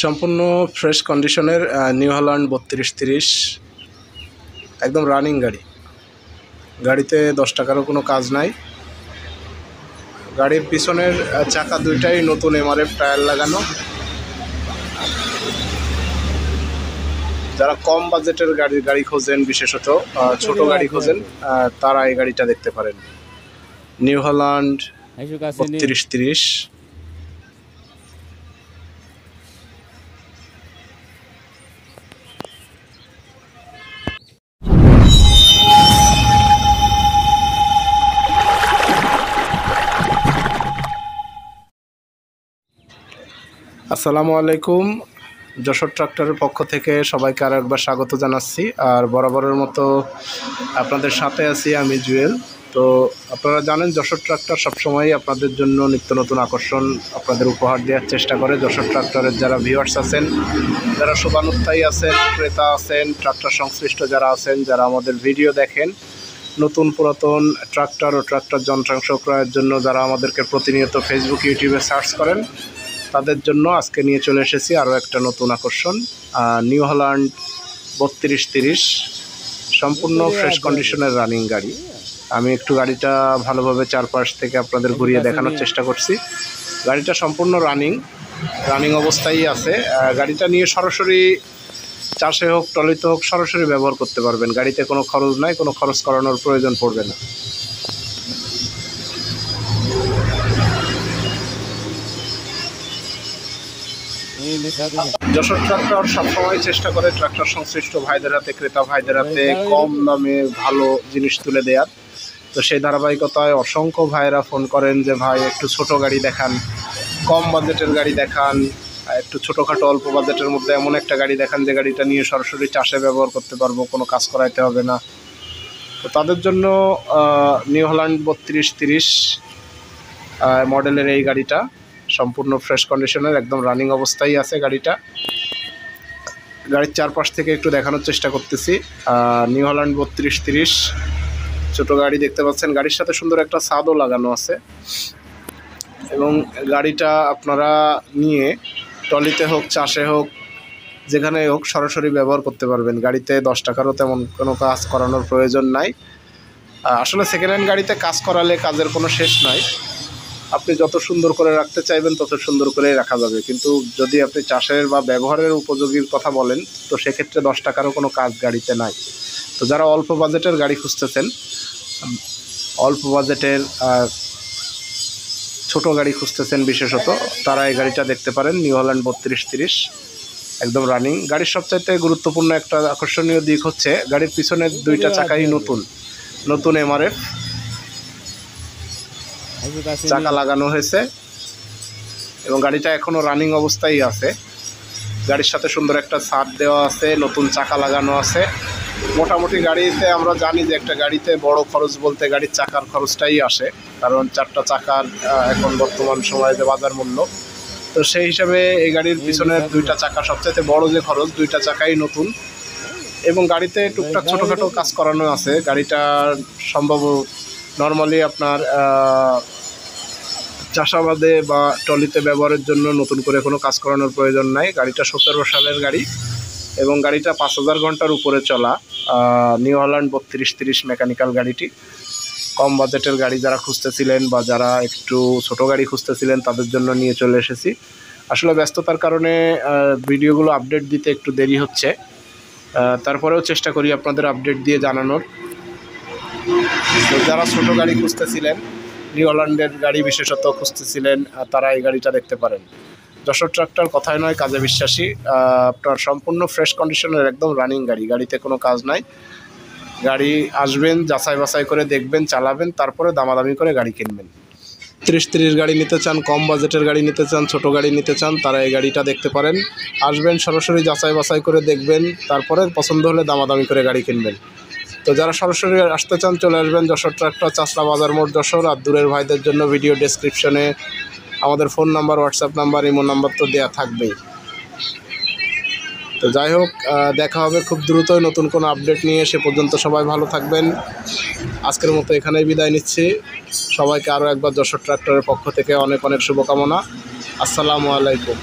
সম্পূর্ণ ফ্রেশ কন্ডিশনের new Holland 3230 একদম রানিং গাড়ি। গাড়িতে 10 টাকারও কোনো কাজ নাই। গাড়ির পিছনের চাকা দুইটাই নতুন এমআরএফ টায়ার লাগানো। যারা কম বাজেটের গাড়ি খোঁজেন, বিশেষত ছোট গাড়ি খোঁজেন, তারা এই গাড়িটা দেখতে পারেন। New Holland 3230। আসসালামু আলাইকুম। যশোর ট্রাক্টরের পক্ষ থেকে সবাইকে আরও একবার স্বাগত জানাচ্ছি। আর বরাবরের মতো আপনাদের সাথে আছি আমি জুয়েল। তো আপনারা জানেন যশোর ট্রাক্টর সবসময়ই আপনাদের জন্য নিত্য নতুন আকর্ষণ আপনাদের উপহার দেওয়ার চেষ্টা করে। যশোর ট্রাক্টরের যারা ভিউয়ার্স আছেন, যারা শুভানুত্থায়ী আছেন, ক্রেতা আছেন, ট্রাক্টর সংশ্লিষ্ট যারা আছেন, যারা আমাদের ভিডিও দেখেন, নতুন পুরাতন ট্রাক্টর ও ট্রাক্টর যন্ত্রাংশ ক্রয়ের জন্য যারা আমাদেরকে প্রতিনিয়ত ফেসবুক, ইউটিউবে সার্চ করেন, তাদের জন্য আজকে নিয়ে চলে এসেছি আরও একটা নতুন আকর্ষণ। নিউ হল্যান্ড 3230 সম্পূর্ণ ফ্রেশ কন্ডিশনের রানিং গাড়ি। আমি একটু গাড়িটা ভালোভাবে চারপাশ থেকে আপনাদের ঘুরিয়ে দেখানোর চেষ্টা করছি। গাড়িটা সম্পূর্ণ রানিং অবস্থায় আছে। গাড়িটা নিয়ে সরাসরি চাষে হোক, ট্রলিতে হোক, সরাসরি ব্যবহার করতে পারবেন। গাড়িতে কোনো খরচ নাই, কোনো খরচ করানোর প্রয়োজন পড়বে না। যশোর ট্রাক্টর সবসময় চেষ্টা করে ট্রাক্টর সংশ্লিষ্ট ভাইদের হাতে, ক্রেতা ভাইদের হাতে কম দামে ভালো জিনিস তুলে দেওয়ার। তো সেই ধারাবাহিকতায় অসংখ্য ভাইয়েরা ফোন করেন যে ভাই একটু ছোট গাড়ি দেখান, কম বাজেটের গাড়ি দেখান, একটু ছোটোখাটো অল্প বাজেটের মধ্যে এমন একটা গাড়ি দেখান যে গাড়িটা নিয়ে সরাসরি চাষে ব্যবহার করতে পারবো, কোনো কাজ করাইতে হবে না। তো তাদের জন্য নিউ হল্যান্ড 3230 মডেলের এই গাড়িটা সম্পূর্ণ ফ্রেশ কন্ডিশনের একদম রানিং অবস্থায় আছে। গাড়ির চারপাশ থেকে একটু দেখানোর চেষ্টা করতেছি। নিউ হল্যান্ড 3230 ছোট গাড়ি দেখতে পাচ্ছেন। গাড়ির সাথে সুন্দর একটা ছাদও লাগানো আছে এবং গাড়িটা আপনারা নিয়ে ট্রলিতে হোক, চাষে হোক, যেখানে হোক সরাসরি ব্যবহার করতে পারবেন। গাড়িতে 10 টাকারও তেমন কোনো কাজ করানোর প্রয়োজন নাই। আসলে সেকেন্ড হ্যান্ড গাড়িতে কাজ করালে কাজের কোনো শেষ নাই। আপনি যত সুন্দর করে রাখতে চাইবেন তত সুন্দর করেই রাখা যাবে, কিন্তু যদি আপনি চাষের বা ব্যবহারের উপযোগীর কথা বলেন তো সেক্ষেত্রে 10 টাকারও কোনো কাজ গাড়িতে নাই। তো যারা অল্প বাজেটের গাড়ি খুঁজতেছেন, অল্প বাজেটের ছোট গাড়ি খুঁজতেছেন বিশেষত, তারা এই গাড়িটা দেখতে পারেন। নিউ হল্যান্ড 3230 একদম রানিং। গাড়ির সবচাইতে গুরুত্বপূর্ণ একটা আকর্ষণীয় দিক হচ্ছে গাড়ির পিছনের দুইটা চাকাই নতুন এমআরএফ চাকা লাগানো হয়েছে এবং গাড়িটা এখনও রানিং অবস্থায় আছে। গাড়ির সাথে সুন্দর একটা ছাদ দেওয়া আছে, নতুন চাকা লাগানো আছে। মোটামুটি গাড়িতে আমরা জানি যে একটা গাড়িতে বড় খরচ বলতে গাড়ির চাকার খরচটাই আসে, কারণ 4টা চাকার এখন বর্তমান সময়ে যে বাজার মূল্য, তো সেই হিসাবে এই গাড়ির পিছনের দুইটা চাকা সবচেয়ে বড় যে খরচ। দুইটা চাকাই নতুন এবং গাড়িতে টুকটাক ছোটোখাটো কাজ করানো আছে। গাড়িটা সম্ভব নর্মালি আপনার চাষাবাদে বা ট্রলিতে ব্যবহারের জন্য নতুন করে কোনো কাজ করানোর প্রয়োজন নাই। গাড়িটা 17 সালের গাড়ি এবং গাড়িটা 5000 ঘন্টার উপরে চলা। নিউ হল্যান্ড 3230 মেকানিক্যাল গাড়িটি কম বাজেটের গাড়ি যারা খুঁজতেছিলেন বা যারা একটু ছোট গাড়ি খুঁজতেছিলেন তাদের জন্য নিয়ে চলে এসেছি। আসলে ব্যস্ততার কারণে ভিডিওগুলো আপডেট দিতে একটু দেরি হচ্ছে, তারপরেও চেষ্টা করি আপনাদের আপডেট দিয়ে জানানোর। তো যারা ছোট গাড়ি খুঁজতেছিলেন, নিউ হল্যান্ডের গাড়ি বিশেষত খুঁজতেছিলেন, তারা এই গাড়িটা দেখতে পারেন। যশোর ট্রাক্টর কথায় নয় কাজে বিশ্বাসী। আপনার সম্পূর্ণ ফ্রেশ কন্ডিশনের একদম রানিং গাড়ি। গাড়িতে কোনো কাজ নাই। গাড়ি আসবেন, যাচাই বাছাই করে দেখবেন, চালাবেন, তারপরে দামাদামি করে গাড়ি কিনবেন। 30 গাড়ি নিতে চান, কম বাজেটের গাড়ি নিতে চান, ছোট গাড়ি নিতে চান, তারা এই গাড়িটা দেখতে পারেন। আসবেন, সরাসরি যাচাই বাছাই করে দেখবেন, তারপরে পছন্দ হলে দামাদামি করে গাড়ি কিনবেন। তো যারা সরাসরি আসতে চান চলে আসবেন যশোর ট্রাক্টর, চাষলা বাজার মোড়, যশোর। আর দূরের ভাইদের জন্য ভিডিও ডেসক্রিপশনে আমাদের phone number, WhatsApp number, imo number তো দেওয়া থাকবেই। তো যাই হোক, দেখা হবে খুব দ্রুতই নতুন কোনো আপডেট নিয়ে। সে পর্যন্ত সবাই ভালো থাকবেন। আজকের মতো এখানেই বিদায় নিচ্ছি। সবাইকে আরও একবার যশোর ট্রাক্টরের পক্ষ থেকে অনেক অনেক শুভকামনা। আসসালামু আলাইকুম।